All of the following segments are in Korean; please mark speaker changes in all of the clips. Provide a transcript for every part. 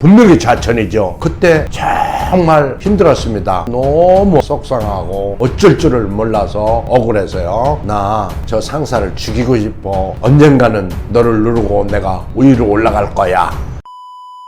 Speaker 1: 분명히 좌천이죠. 그때 정말 힘들었습니다. 너무 속상하고 어쩔 줄을 몰라서 억울해서요. 나 저 상사를 죽이고 싶어. 언젠가는 너를 누르고 내가 위로 올라갈 거야.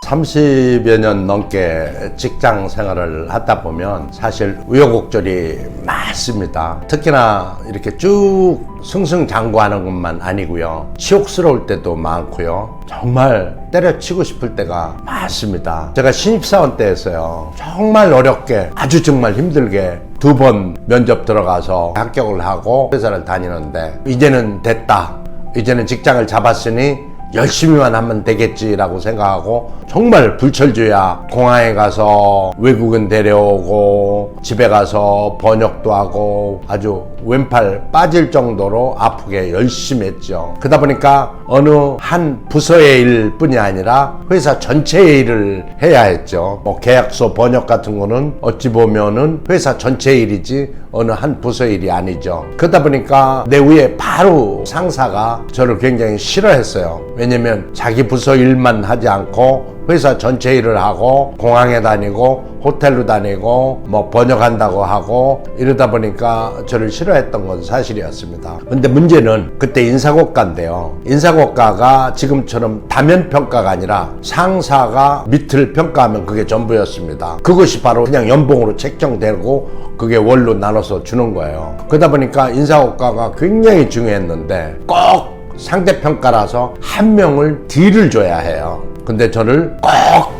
Speaker 1: 30여 년 넘게 직장 생활을 하다 보면 사실 우여곡절이 많습니다. 특히나 이렇게 쭉 승승장구하는 것만 아니고요. 치욕스러울 때도 많고요. 정말 때려치고 싶을 때가 많습니다. 제가 신입사원 때였어요. 정말 어렵게 아주 정말 힘들게 2번 면접 들어가서 합격을 하고 회사를 다니는데 이제는 됐다. 이제는 직장을 잡았으니 열심히만 하면 되겠지라고 생각하고 정말 불철주야 공항에 가서 외국인 데려오고 집에 가서 번역도 하고 아주 왼팔 빠질 정도로 아프게 열심히 했죠. 그러다 보니까 어느 한 부서의 일뿐이 아니라 회사 전체의 일을 해야 했죠. 뭐 계약서 번역 같은 거는 어찌 보면은 회사 전체의 일이지 어느 한 부서의 일이 아니죠. 그러다 보니까 내 위에 바로 상사가 저를 굉장히 싫어했어요. 왜냐면 자기 부서 일만 하지 않고 회사 전체 일을 하고 공항에 다니고 호텔로 다니고 뭐 번역한다고 하고 이러다 보니까 저를 싫어했던 건 사실이었습니다. 근데 문제는 그때 인사고과인데요. 인사고과가 지금처럼 다면 평가가 아니라 상사가 밑을 평가하면 그게 전부였습니다. 그것이 바로 그냥 연봉으로 책정되고 그게 월로 나눠서 주는 거예요. 그러다 보니까 인사고과가 굉장히 중요했는데 꼭 상대평가라서 한 명을 D를 줘야 해요. 근데 저를 꼭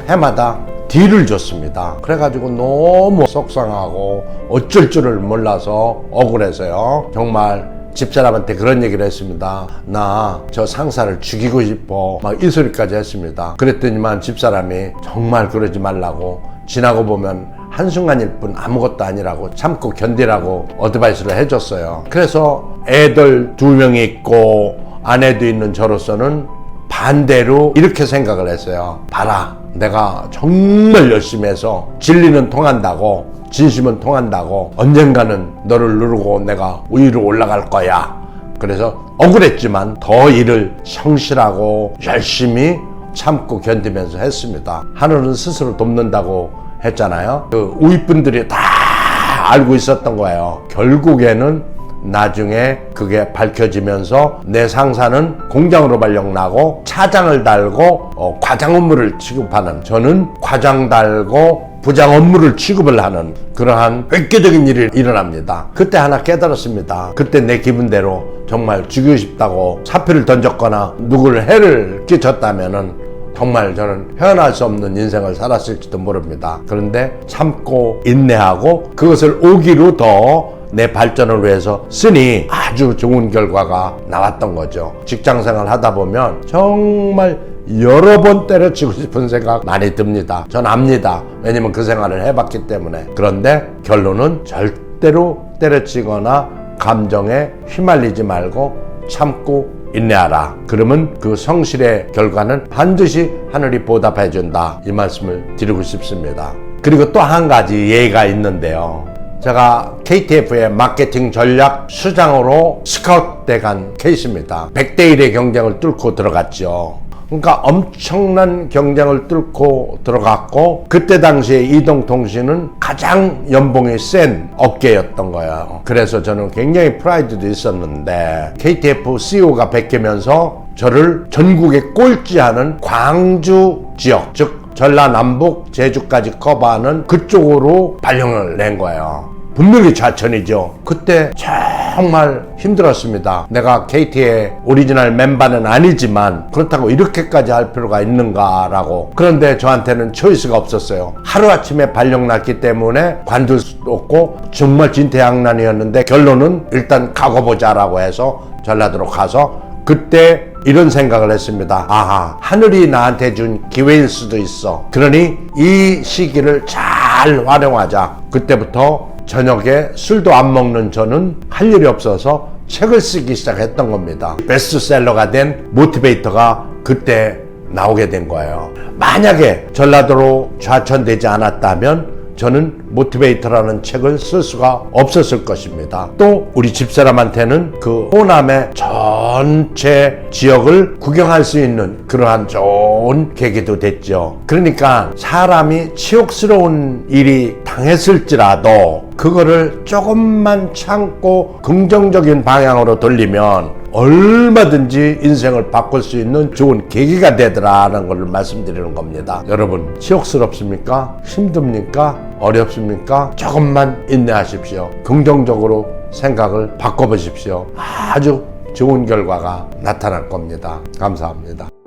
Speaker 1: 해마다 D를 줬습니다. 그래가지고 너무 속상하고 어쩔 줄을 몰라서 억울해서요. 정말 집사람한테 그런 얘기를 했습니다. 나 저 상사를 죽이고 싶어. 막 이 소리까지 했습니다. 그랬더니만 집사람이 정말 그러지 말라고 지나고 보면 한순간일 뿐 아무것도 아니라고 참고 견디라고 어드바이스를 해줬어요. 그래서 애들 2명이 있고 아내도 있는 저로서는 반대로 이렇게 생각을 했어요. 봐라, 내가 정말 열심히 해서 진리는 통한다고 진심은 통한다고 언젠가는 너를 누르고 내가 위로 올라갈 거야. 그래서 억울했지만 더 일을 성실하고 열심히 참고 견디면서 했습니다. 하늘은 스스로 돕는다고 했잖아요. 그 우윗분들이 다 알고 있었던 거예요. 결국에는 나중에 그게 밝혀지면서 내 상사는 공장으로 발령나고 차장을 달고 과장 업무를 취급하는, 저는 과장 달고 부장 업무를 취급을 하는 그러한 획기적인 일이 일어납니다. 그때 하나 깨달았습니다. 그때 내 기분대로 정말 죽이고 싶다고 사표를 던졌거나 누구를 해를 끼쳤다면은 정말 저는 헤어날 수 없는 인생을 살았을지도 모릅니다. 그런데 참고 인내하고 그것을 오기로 더 내 발전을 위해서 쓰니 아주 좋은 결과가 나왔던 거죠. 직장생활 하다 보면 정말 여러 번 때려치고 싶은 생각 많이 듭니다. 전 압니다. 왜냐면 그 생활을 해봤기 때문에. 그런데 결론은 절대로 때려치거나 감정에 휘말리지 말고 참고 인내하라. 그러면 그 성실의 결과는 반드시 하늘이 보답해 준다. 이 말씀을 드리고 싶습니다. 그리고 또 한 가지 예가 있는데요. 제가 KTF의 마케팅 전략 수장으로 스카우트 간 케이스입니다. 100대 1의 경쟁을 뚫고 들어갔죠. 그러니까 엄청난 경쟁을 뚫고 들어갔고 그때 당시에 이동통신은 가장 연봉이 센 업계였던 거예요. 그래서 저는 굉장히 프라이드도 있었는데 KTF CEO가 베끼면서 저를 전국에 꼴찌하는 광주 지역, 즉 전라남북 제주까지 커버하는 그쪽으로 발령을 낸 거예요. 분명히 좌천이죠. 그때 정말 힘들었습니다. 내가 KT의 오리지널 멤버는 아니지만 그렇다고 이렇게까지 할 필요가 있는가라고. 그런데 저한테는 초이스가 없었어요. 하루아침에 발령 났기 때문에 관둘 수도 없고 정말 진퇴양난이었는데 결론은 일단 가고보자라고 해서 전라도로 가서 그때 이런 생각을 했습니다. 아하, 하늘이 나한테 준 기회일 수도 있어. 그러니 이 시기를 잘 활용하자. 그때부터 저녁에 술도 안 먹는 저는 할 일이 없어서 책을 쓰기 시작했던 겁니다. 베스트셀러가 된 모티베이터가 그때 나오게 된 거예요. 만약에 전라도로 좌천되지 않았다면 저는 모티베이터라는 책을 쓸 수가 없었을 것입니다. 또 우리 집사람한테는 그 호남의 전체 지역을 구경할 수 있는 그러한 좋은 계기도 됐죠. 그러니까 사람이 치욕스러운 일이 당했을지라도 그거를 조금만 참고 긍정적인 방향으로 돌리면 얼마든지 인생을 바꿀 수 있는 좋은 계기가 되더라는 걸 말씀드리는 겁니다. 여러분, 치욕스럽습니까? 힘듭니까? 어렵습니까? 조금만 인내하십시오. 긍정적으로 생각을 바꿔보십시오. 아주 좋은 결과가 나타날 겁니다. 감사합니다.